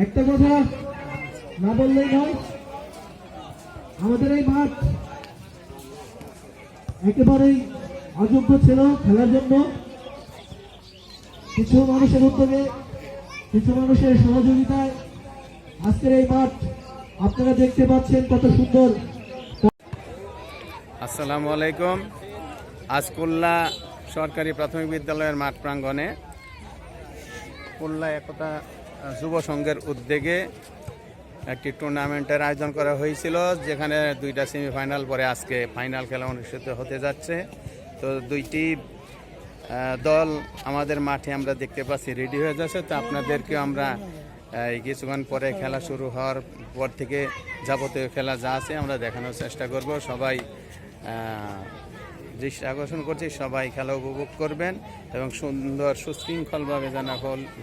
একটা কথা না বললেই নয়, আমাদের এই মাঠ একেবারেই অযোগ্য ছিল খেলার জন্য। কিছু মানুষের উদ্যোগে, কিছু মানুষের সহযোগিতায় আজকের এই মাঠ আপনারা দেখতে পাচ্ছেন কত সুন্দর। আসসালামু আলাইকুম। আজ কুল্লা সরকারি প্রাথমিক বিদ্যালয়ের মাঠ প্রাঙ্গণে কুল্লা একতা যুব সংঘের উদ্যোগে একটি টুর্নামেন্টের আয়োজন করা হয়েছিল, যেখানে দুইটা সেমিফাইনাল পরে আজকে ফাইনাল খেলা অনুষ্ঠিত হতে যাচ্ছে। তো দুইটি দল আমাদের মাঠে আমরা দেখতে পাচ্ছি রেডি হয়ে যাচ্ছে। তো আপনাদেরকেও আমরা কিছুক্ষণ পরে খেলা শুরু হওয়ার পর থেকে যাবতীয় খেলা যা আছে আমরা দেখানোর চেষ্টা করব। সবাই দৃষ্টি আকর্ষণ করছি, সবাই খেলা উপভোগ করবেন এবং সুন্দর সুশৃঙ্খলভাবে যেন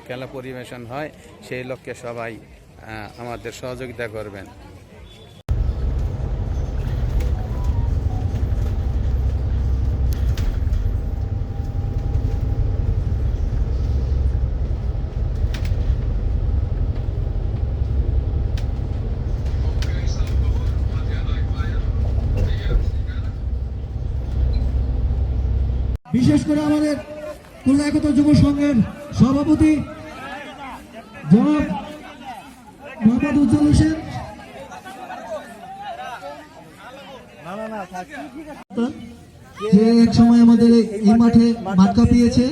খেলা পরিবেশন হয় সেই লক্ষ্যে সবাই আমাদের সহযোগিতা করবেন। বিশেষ করে আমাদের খুলনা একতা যুব সংঘের সভাপতি জনাব মোহাম্মদ উজ্জ্বল হোসেন, যে এক সময় আমাদের এই মাঠে মাঠ কাঁপিয়েছে,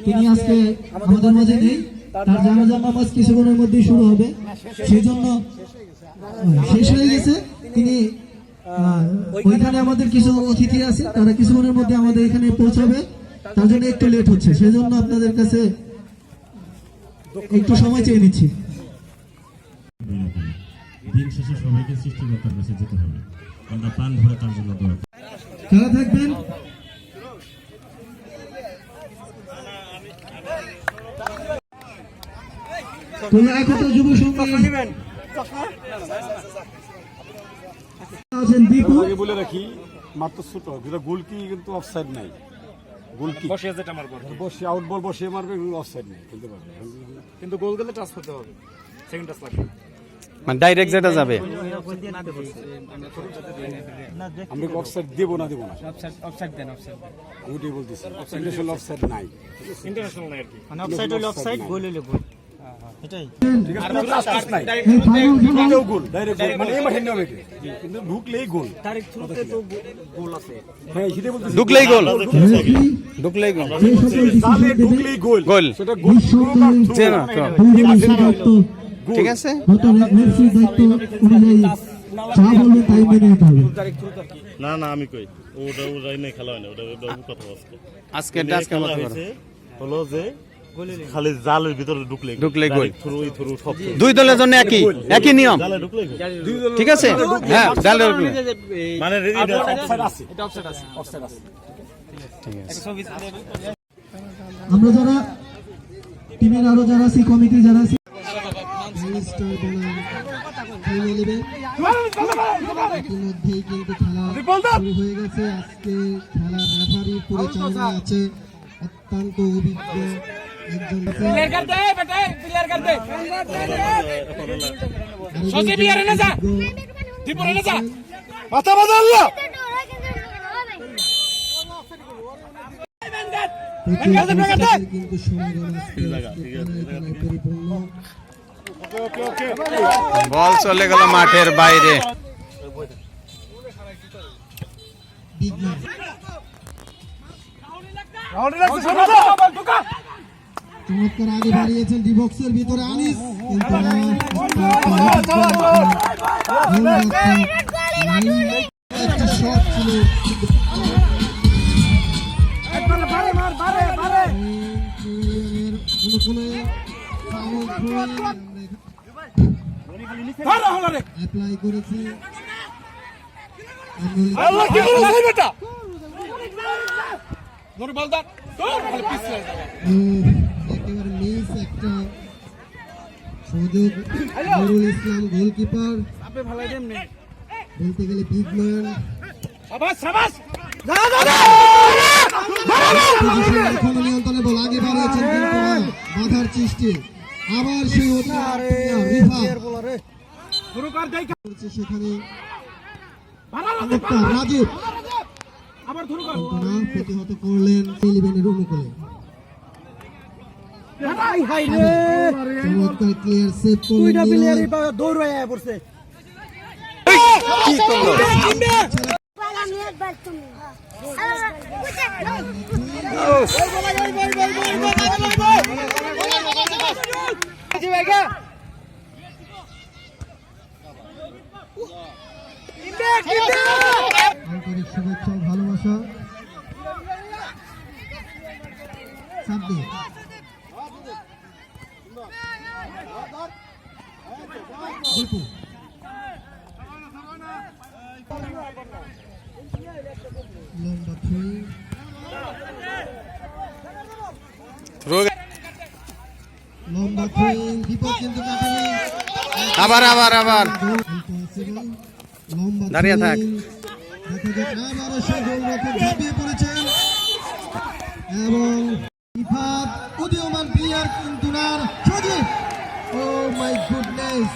তিনি আজকে আমাদের মাঝে নেই। তার জানাজা নামাজ কিছুক্ষণের মধ্যেই শুরু হবে, সেই জন্য শেষ হয়ে গেছে। তিনি ওইখানে আমাদের কিছু অতিথি আছে, তারা কিছুক্ষণের মধ্যে আমাদের এখানে পৌঁছাবে, তার জন্য একটু লেট হচ্ছে, সেই জন্য আপনাদের কাছে একটু সময় চেয়ে নিচ্ছি। দিন শেষে সবাইকে সৃষ্টিকর্তার কাছে যেতে হবে, আমরা প্রাণ ভরে তার জন্য দোয়া করি। খেলা থাকবেন। খুলনা একতা যুব সংঘের আছেন দীপু। বলে রাখি মাত্র ছোট যেটা গোল কি কিন্তু অফসাইড নাই, গোল কি বসে যেটা মারবে, বসে আউট বল বসে মারবে, অফসাইড নাই খেলতে পারবে, কিন্তু গোল গেলে টাচ করতে হবে, সেকেন্ড টাচ লাগবে, মানে ডাইরেক্ট যেটা যাবে। আমরা অফসাইড দেব না, অফসাইড দেন, অফসাইড আমি ওটাই বলতেছি, ইন্টারন্যাশনাল অফসাইড নাই, ইন্টারন্যাশনাল নাই আর কি, মানে অফসাইড হলে অফসাইড, গোল হলে গোল, এটাই ঠিক আছে। টাচ নাই, ডাইরেক্ট গোল, ডাইরেক্ট গোল, মানে এই মাঠে নেবে কিন্তু ঢুকলেই গোল, ডাইরেক্ট থ্রুতে তো গোল আছে। হ্যাঁ সেটাই বলতেছি, ঢুকলেই গোল, ঢুকলেই গোল, জালে ঢুকলেই গোল, গোল সেটা গোল ঠিক আছে। না না আমি কই ওটা ওটাই নেই, খেলা হয় না, ওটা কথা বলছে আজকে হলো যে খালি জালের ভিতরে ঢুকলেই গোল, থ্রু সব দুই দলের জন্য একই নিয়ম, জালে ঢুকলেই গোল, ঠিক আছে। হ্যাঁ জালে মানে অফসাইড আছে, এটা অফসাইড আছে, অফসাইড আছে, ঠিক আছে। আমরা যারা টিমের আরো যারা আছি, কমিটি যারা আছি, ইতিমধ্যেই কিন্তু খেলা শুরু হয়ে গেছে। আজকে খেলা রেফারি পরিচালনা আছে অত্যন্ত অভিজ্ঞ একজন, কিন্তু সমাগম পরিপূর্ণ। বল চলে গেল মাঠের বাইরে। চমৎকার আগে বাড়িয়েছেন ডিবক্সের ভিতরে আনিস, একটা শট ছিল, অ্যাপ্লাই করেছি, একেবারে মিস একটা সুযোগ। নুরুল ইসলাম গোলকিপার, বলতে গেলে বিগ ম্যান, এখনো নিয়ন্ত্রণে বল, আগে বাড়িয়েছেন কিন্তু বাধার সৃষ্টি, আবার সেই করছে সেখানে রাজীব প্রতিহত করলেন ইলেভেনের অনুকূলে চমৎকার ক্লিয়ার সেভ করলেন আন্তরিক শুভেচ্ছা ও ভালোবাসা সাব্বির দীপু লম্বা থ্রি লম্বা থ্রি দীপক কিন্তু কাটেনি আবার ইম্পসিবল লম্বা দাঁড়িয়ে থাক। দেখা যাক আবারও সেই গোলরক্ষক ঝাঁপিয়ে পড়েছেন এবং ইফাত উদীয়মান প্লেয়ার কিন্তু না সজীব ও মাই গুডনেস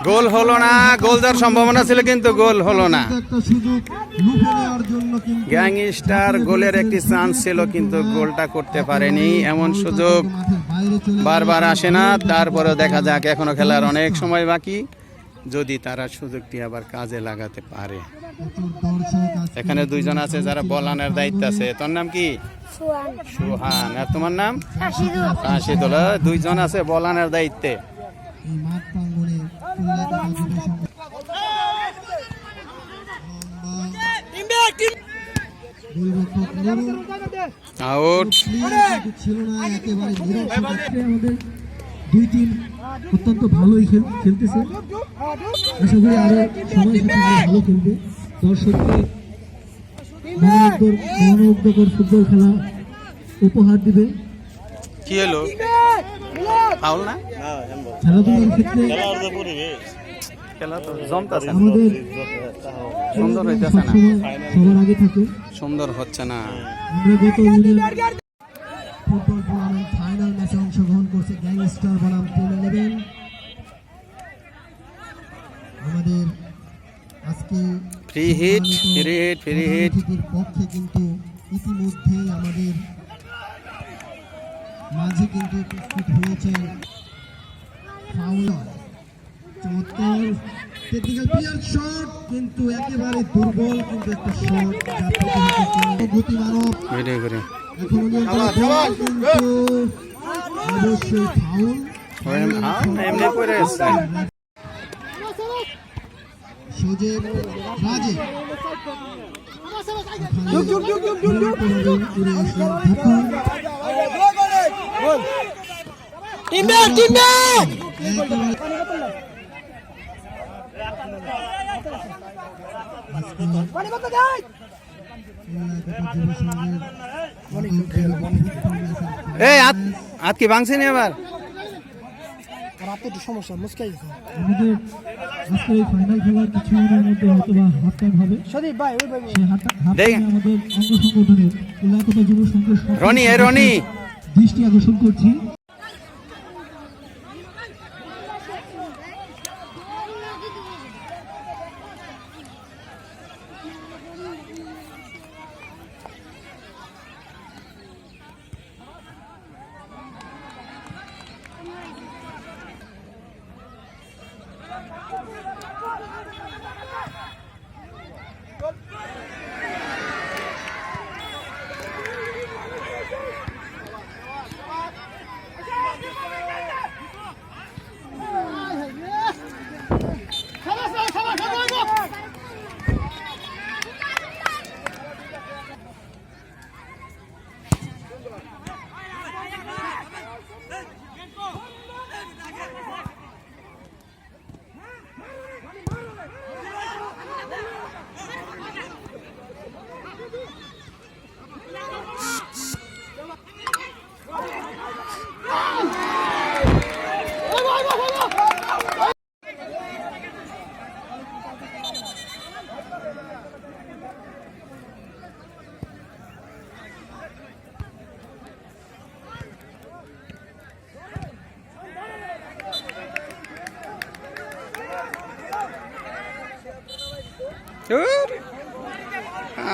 গোল হলো না, গোল দেওয়ার সম্ভাবনা ছিল কিন্তু গোল হলো না। একটা সুযোগ লুফে নেওয়ার জন্য কিন্তু গ্যাংস্টার গোলের একটি চান্স ছিল কিন্তু গোলটা করতে পারেনি। এমন সুযোগ বারবার আসে না। তারপরেও দেখা যাক, এখনো খেলার অনেক সময় বাকি, যদি তারা সুযোগটি আবার কাজে লাগাতে পারে। এখানে দুইজন আছে যারা বলানের দায়িত্ব আছে। তোর নাম কি? সুহান। আর তোমার নাম? রাশিদুল। দুইজন আছে বলানের দায়িত্বে। এই মাঠ প্রাঙ্গণে আউট। ছিল না একেবারে আমাদের দুই টিম অত্যন্ত ভালোই খেলতেছে। আশা করি আরো সময় ভালো খেলবে। দর্শককে মনোমুগ্ধকর ফুটবল খেলা উপহার দিবে। কি হলো? ফাউল না? খেলাধুলার ক্ষেত্রে খেলা তো জমতাছে না, আমাদের সুন্দর হইতেছে না, সবার আগে থাকে। সুন্দর হচ্ছে না। আমরা গত ইউনিয়ন ফুটবল টুর্নামেন্ট ফাইনাল ম্যাচে অংশগ্রহণ করছে গ্যাংস্টার বনাম টিম 11। আমাদের আজকে ফ্রি হিট, ফ্রি হিট। অতিথির পক্ষে কিন্তু ইতিমধ্যেই আমাদের মাঝে কিন্তু উপস্থিত হয়েছে ফাউলার। চমৎকার টেকনিক্যাল প্লেয়ার শট, কিন্তু একেবারে দুর্বল কিন্তু একটা শট যা প্রতিহত গতি মানব ভিডিও করে এখনো বল কিন্তু অবশ্যই ফাউল। এমনি করে এসছে। সুজেব রাজীব এই হাত কি ভাঙছেনি আবার? আমাদের আজকের এই ফাইনাল খেলা কিছুদিনের মধ্যে হয়তো বা হাফ টাইম হবে। সেই হাফ টাইমে আমাদের অঙ্গ সংগঠনের এলাকাটা যুব সংঘের রনি দৃষ্টি আকর্ষণ করছি।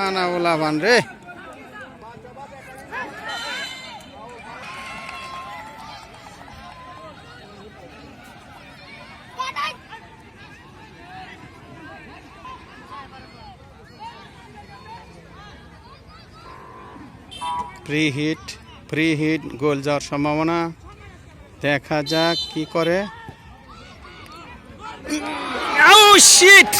আনা ওলা বান রে। ফ্রি হিট গোল যাওয়ার সম্ভাবনা, দেখা যাক কি করে। Oh shit!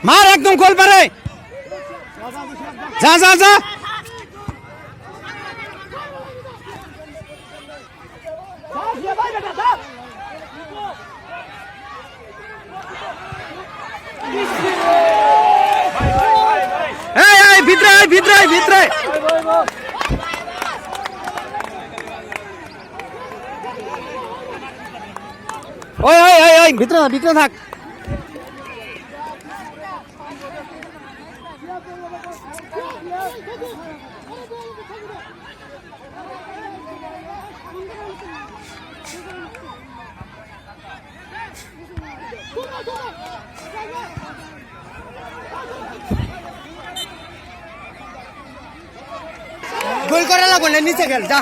মার একদম গোল পারে, যা যা যা। ভিতরে ভিতরে ভিতরে ওই ওই ওই ওই ভিতরে ভিতরে থাক। গোল করা লাগবে না, নিচে খেল যা।